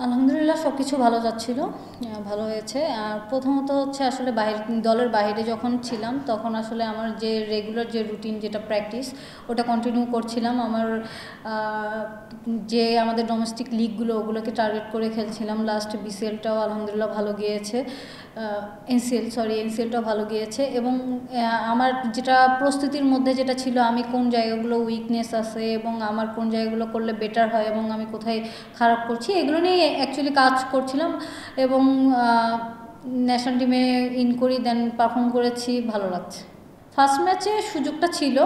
আলহামদুলিল্লাহ সবকিছু ভালো যাচ্ছিল, ভালো হয়েছে। আর প্রথমত হচ্ছে আসলে দলের বাইরে যখন ছিলাম তখন আসলে আমার যে রেগুলার যে রুটিন যেটা প্র্যাকটিস ওটা কন্টিনিউ করছিলাম। আমার যে আমাদের ডোমেস্টিক লিগগুলো ওগুলোকে টার্গেট করে খেলছিলাম। লাস্ট বিসিএলটাও আলহামদুলিল্লাহ ভালো গিয়েছে, এনসিএলটাও ভালো গিয়েছে। এবং আমার যেটা প্রস্তুতির মধ্যে যেটা ছিল, আমি কোন জায়গাগুলো উইকনেস আছে এবং আমার কোন জায়গাগুলো করলে বেটার হয় এবং আমি কোথায় খারাপ করছি, এগুলো নিয়ে অ্যাকচুয়ালি কাজ করছিলাম। এবং ন্যাশনাল টিমে ইন করি, দেন পারফর্ম করেছি, ভালো লাগছে। ফার্স্ট ম্যাচে সুযোগটা ছিল,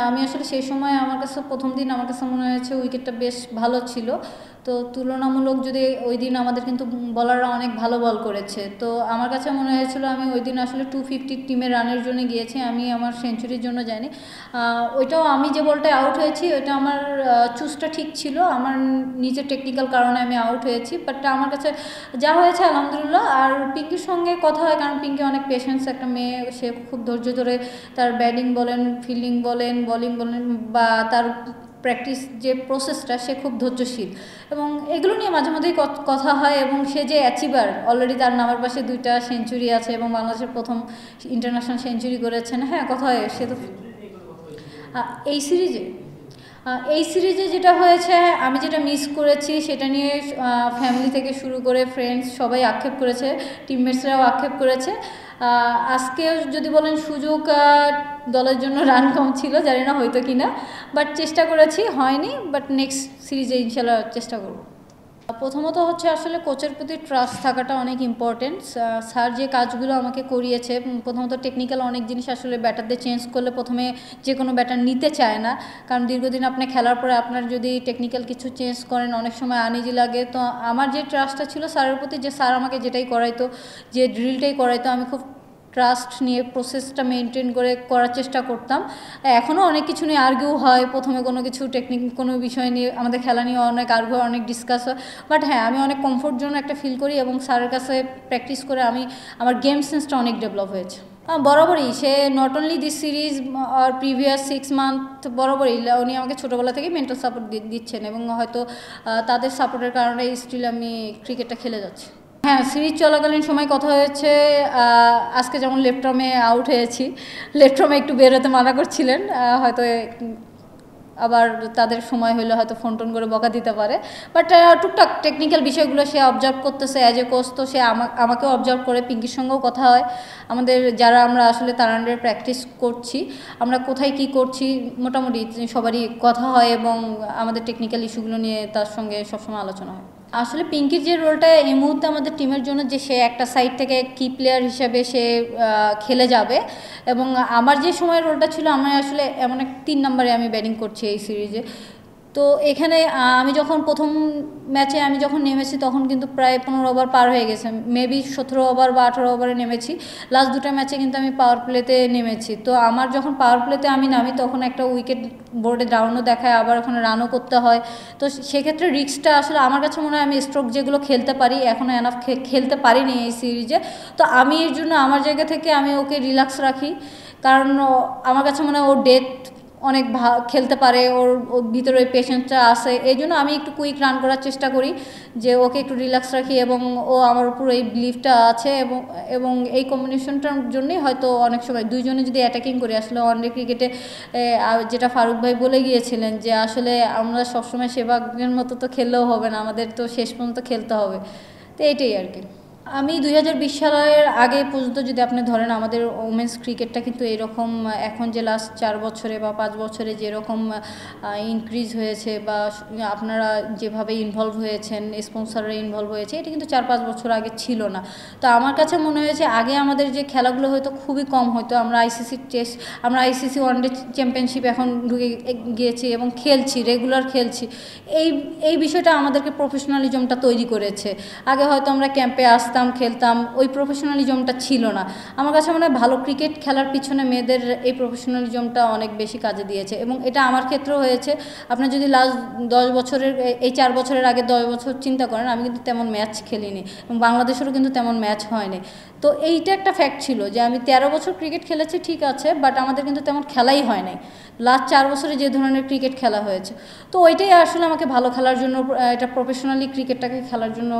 আমি আসলে সেই সময় আমার কাছে প্রথম দিন আমার কাছে মনে হয়েছে উইকেটটা বেশ ভালো ছিল। তো তুলনামূলক যদি ওই দিন আমাদের কিন্তু বলাররা অনেক ভালো বল করেছে, তো আমার কাছে মনে হয়েছিল আমি ওই দিন আসলে 250 টিমের রানের জন্য গিয়েছি, আমি আমার সেঞ্চুরির জন্য যাইনি। ওইটাও আমি যে বলটায় আউট হয়েছি ওইটা আমার চুজটা ঠিক ছিল, আমার নিজের টেকনিক্যাল কারণে আমি আউট হয়েছি। বাট আমার কাছে যা হয়েছে আলহামদুলিল্লাহ। আর পিঙ্কির সঙ্গে কথা হয়, কারণ পিঙ্কি অনেক পেশেন্স একটা মেয়ে, সে খুব ধৈর্য ধরে তার ব্যাটিং বলেন, ফিল্ডিং বলেন, বোলিং বলেন বা তার প্র্যাকটিস যে প্রসেসটা, সে খুব ধৈর্যশীল এবং এগুলো নিয়ে মাঝে মধ্যেই কথা হয়। এবং সে যে অ্যাচিভার, অলরেডি তার নামের পাশে 2টা সেঞ্চুরি আছে এবং বাংলাদেশের প্রথম ইন্টারন্যাশনাল সেঞ্চুরি করেছেন। হ্যাঁ, কথা হয়। সে তো এই সিরিজে যেটা হয়েছে, আমি যেটা মিস করেছি সেটা নিয়ে ফ্যামিলি থেকে শুরু করে ফ্রেন্ডস সবাই আক্ষেপ করেছে, টিমমেটসরাও আক্ষেপ করেছে। আজকে যদি বলেন সুযোগ, দলের জন্য রান কম ছিল, জানি না হয়তো কিনা, বাট চেষ্টা করেছি, হয়নি। বাট নেক্সট সিরিজে ইনশাল্লাহ চেষ্টা করব। প্রথমত হচ্ছে আসলে কোচের প্রতি ট্রাস্ট থাকাটা অনেক ইম্পর্টেন্ট। স্যার যে কাজগুলো আমাকে করিয়েছে, প্রথমত টেকনিক্যাল অনেক জিনিস আসলে ব্যাটারদের চেঞ্জ করলে প্রথমে যে কোনো ব্যাটার নিতে চায় না, কারণ দীর্ঘদিন আপনি খেলার পরে আপনার যদি টেকনিক্যাল কিছু চেঞ্জ করেন অনেক সময় আনইজি লাগে। তো আমার যে ট্রাস্টটা ছিল স্যারের প্রতি, যে স্যার আমাকে যেটাই করাইতো, যে ড্রিলটাই করাইতো, আমি খুব ট্রাস্ট নিয়ে প্রসেসটা মেনটেন করে করার চেষ্টা করতাম। এখনও অনেক কিছু নিয়ে আর্গিউ হয়, প্রথমে কোনো কিছু কোনো বিষয় নিয়ে আমাদের খেলা নিয়ে অনেক আর্গিউ হয়, অনেক ডিসকাস হয়। বাট হ্যাঁ, আমি অনেক কমফোর্ট জোন একটা ফিল করি এবং স্যারের কাছে প্র্যাকটিস করে আমার গেম সেন্সটা অনেক ডেভেলপ হয়েছে। বরাবরই সে নট অনলি দিস সিরিজ আর প্রিভিয়াস 6 মান্থ, বরাবরই উনি আমাকে ছোটোবেলা থেকেই মেন্টাল সাপোর্ট দিচ্ছেন এবং হয়তো তাদের সাপোর্টের কারণে স্টিল আমি ক্রিকেটটা খেলে যাচ্ছি। হ্যাঁ, সিরিজ চলাকালীন সময় কথা হয়েছে। আজকে যেমন লেফট আর্মে আউট হয়েছি, লেফট আর্মে একটু বেরোতে মানা করছিলেন, হয়তো আবার তাদের সময় হলে হয়তো ফোন টোন করে বকা দিতে পারে। বাট টুকটাক টেকনিক্যাল বিষয়গুলো সে অবজার্ভ করতেছে অ্যাজ এ কোচ, তো সে আমাকেও অবজার্ভ করে। পিঙ্কির সঙ্গেও কথা হয়, আমাদের যারা আমরা আসলে তার আন্ডারে প্র্যাকটিস করছি, আমরা কোথায় কি করছি মোটামুটি সবারই কথা হয় এবং আমাদের টেকনিক্যাল ইস্যুগুলো নিয়ে তার সঙ্গে সবসময় আলোচনা হয়। আসলে পিঙ্কির যে রোলটা এই মুহূর্তে আমাদের টিমের জন্য, যে সে একটা সাইড থেকে কি প্লেয়ার হিসেবে সে খেলে যাবে, এবং আমার যে সময়ের রোলটা ছিল, আমি আসলে এমন এক 3 নম্বরে আমি ব্যাটিং করছি এই সিরিজে। তো এখানে আমি যখন প্রথম ম্যাচে আমি যখন নেমেছি তখন কিন্তু প্রায় 15 ওভার পার হয়ে গেছে, মেবি 17 ওভার বা 18 ওভারে নেমেছি। লাস্ট 2টা ম্যাচে কিন্তু আমি পাওয়ার প্লেতে নেমেছি। তো আমার যখন পাওয়ার প্লেতে আমি নামি তখন একটা উইকেট বোর্ডে ডাউনও দেখায়, আবার ওখানে রানও করতে হয়। তো সেক্ষেত্রে রিস্কটা আসলে আমার কাছে মনে হয় আমি স্ট্রোক যেগুলো খেলতে পারি, এখনও এনাফ খেলতে পারিনি এই সিরিজে। তো আমি এর জন্য আমার জায়গা থেকে আমি ওকে রিল্যাক্স রাখি, কারণ আমার কাছে মনে হয় ও ডেথ অনেক খেলতে পারে, ওর ভিতরে ওই পেশেন্সটা আসে। এই জন্য আমি একটু কুইক রান করার চেষ্টা করি, যে ওকে একটু রিল্যাক্স রাখি, এবং ও আমার উপর এই বিলিফটা আছে। এবং এই কম্বিনেশনটার জন্যই হয়তো অনেক সময় দুইজনে যদি অ্যাটাকিং করি, আসলে ওয়ানডে ক্রিকেটে যেটা ফারুক ভাই বলে গিয়েছিলেন যে আসলে আমরা সবসময় সেভাগের মতো তো খেললেও হবে না, আমাদের তো শেষ পর্যন্ত খেলতে হবে। তো এইটাই আর কি। আমি 2020 সালের আগে পর্যন্ত যদি আপনি ধরেন, আমাদের ওমেন্স ক্রিকেটটা কিন্তু এরকম এখন যে লাস্ট 4 বছরে বা 5 বছরে যেরকম ইনক্রিজ হয়েছে, বা আপনারা যেভাবে ইনভলভ হয়েছেন, স্পন্সররা ইনভলভ হয়েছে, এটা কিন্তু 4-5 বছর আগে ছিল না। তো আমার কাছে মনে হয়েছে আগে আমাদের যে খেলাগুলো হয়তো খুবই কম হতো, আমরা আইসিসি ওয়ানডে চ্যাম্পিয়নশিপ এখন ঢুকে গিয়েছি এবং খেলছি, রেগুলার খেলছি। এই বিষয়টা আমাদেরকে প্রফেশনালিজমটা তৈরি করেছে। আগে হয়তো আমরা ক্যাম্পে আসতাম, আসতাম, খেলতাম, ওই প্রফেশনালিজমটা ছিল না। আমার কাছে মনে হয় ভালো ক্রিকেট খেলার পিছনে মেয়েদের এই প্রফেশনালিজমটা অনেক বেশি কাজে দিয়েছে, এবং এটা আমার ক্ষেত্রেও হয়েছে। আপনার যদি লাস্ট 10 বছরের, এই 4 বছরের আগে 10 বছর চিন্তা করেন, আমি কিন্তু তেমন ম্যাচ খেলিনি এবং বাংলাদেশেরও কিন্তু তেমন ম্যাচ হয়নি। তো এইটা একটা ফ্যাক্ট ছিল যে আমি 13 বছর ক্রিকেট খেলেছি ঠিক আছে, বাট আমাদের কিন্তু তেমন খেলাই হয় নাই লাস্ট 4 বছরে যে ধরনের ক্রিকেট খেলা হয়েছে। তো ওইটাই আসলে আমাকে ভালো খেলার জন্য, এটা প্রফেশনালি ক্রিকেটটাকে খেলার জন্য,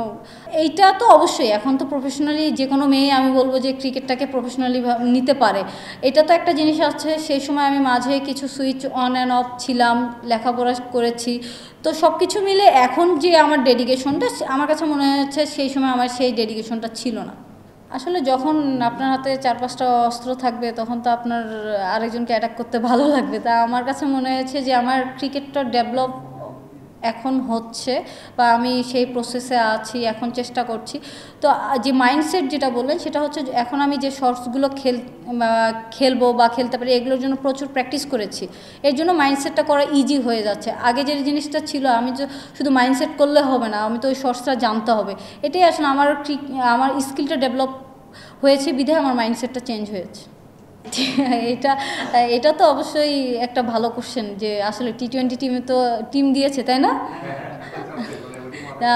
এইটা তো অবশ্যই এখন তো প্রফেশনালি যে কোনো মেয়ে আমি বলবো যে ক্রিকেটটাকে প্রফেশনালি নিতে পারে। এটা তো একটা জিনিস আছে, সেই সময় আমি মাঝে কিছু সুইচ অন অ্যান্ড অফ ছিলাম, লেখাপড়া করেছি, তো সব কিছু মিলে এখন যে আমার ডেডিকেশনটা, আমার কাছে মনে হচ্ছে সেই সময় আমার সেই ডেডিকেশনটা ছিল না। আসলে যখন আপনার হাতে 4-5টা অস্ত্র থাকবে তখন তো আপনার আরেকজনকে অ্যাটাক করতে ভালো লাগবে। তা আমার কাছে মনে হয়েছে যে আমার ক্রিকেটটা ডেভেলপ এখন হচ্ছে, বা আমি সেই প্রসেসে আছি, এখন চেষ্টা করছি। তো যে মাইন্ডসেট যেটা বললেন সেটা হচ্ছে এখন আমি যে শর্টসগুলো খেলবো বা খেলতে পারি, এগুলোর জন্য প্রচুর প্র্যাকটিস করেছি, এর জন্য মাইন্ডসেটটা করা ইজি হয়ে যাচ্ছে। আগে যে জিনিসটা ছিল, আমি যে শুধু মাইন্ডসেট করলে হবে না, আমি তো ওই শর্টসটা জানতে হবে, এটাই আসলে আমার স্কিলটা ডেভেলপ হয়েছে, বিধায় আমার মাইন্ডসেটটা চেঞ্জ হয়েছে। এটা এটা তো অবশ্যই একটা ভালো কোশ্চেন যে আসলে টি-20 টিমে তো টিম দিয়েছে, তাই না?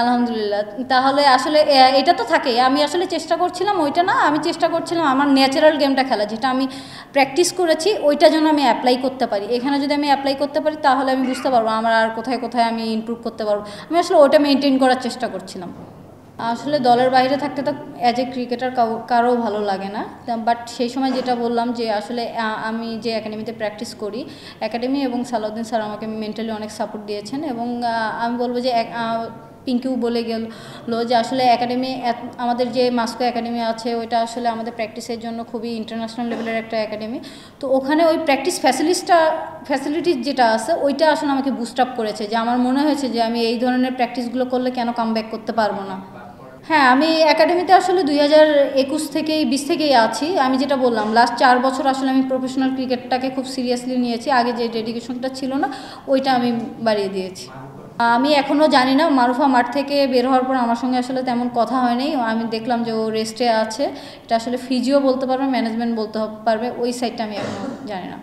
আলহামদুলিল্লাহ। তাহলে আসলে এটা তো থাকেই। আমি আসলে চেষ্টা করছিলাম ওইটা না, আমি চেষ্টা করছিলাম আমার ন্যাচারাল গেমটা খেলা, যেটা আমি প্র্যাকটিস করেছি ওইটা যেন আমি অ্যাপ্লাই করতে পারি। এখানে যদি আমি অ্যাপ্লাই করতে পারি তাহলে আমি বুঝতে পারবো আমার আর কোথায় কোথায় আমি ইমপ্রুভ করতে পারবো। আমি আসলে ওইটা মেনটেন করার চেষ্টা করছিলাম। আসলে দলের বাইরে থাকতে তো অ্যাজ এ ক্রিকেটার কারো ভালো লাগে না, বাট সেই সময় যেটা বললাম যে আসলে আমি যে একাডেমিতে প্র্যাকটিস করি, একাডেমি এবং সালাউদ্দিন স্যার আমাকে মেন্টালি অনেক সাপোর্ট দিয়েছেন, এবং আমি বলবো যে পিঙ্কিও বলে গেলো যে আসলে একাডেমি, আমাদের যে মাস্কো একাডেমি আছে ওইটা আসলে আমাদের প্র্যাকটিসের জন্য খুবই ইন্টারন্যাশনাল লেভেলের একটা একাডেমি। তো ওখানে ওই প্র্যাকটিস ফ্যাসিলিটিস যেটা আছে ওইটা আসলে আমাকে বুস্ট আপ করেছে, যে আমার মনে হয়েছে যে আমি এই ধরনের প্র্যাকটিসগুলো করলে কেন কামব্যাক করতে পারবো না। হ্যাঁ, আমি একাডেমিতে আসলে 2021 থেকেই 20 থেকেই আছি। আমি যেটা বললাম লাস্ট 4 বছর আসলে আমি প্রফেশনাল ক্রিকেটটাকে খুব সিরিয়াসলি নিয়েছি, আগে যে ডেডিকেশনটা ছিল না ওইটা আমি বাড়িয়ে দিয়েছি। আমি এখনও জানি না, মারুফা মাঠ থেকে বের হওয়ার পর আমার সঙ্গে আসলে তেমন কথা হয়নি। আমি দেখলাম যে ও রেস্টে আছে, এটা আসলে ফিজিও বলতে পারবে, ম্যানেজমেন্ট বলতে পারবে, ওই সাইডটা আমি এখনও জানি না।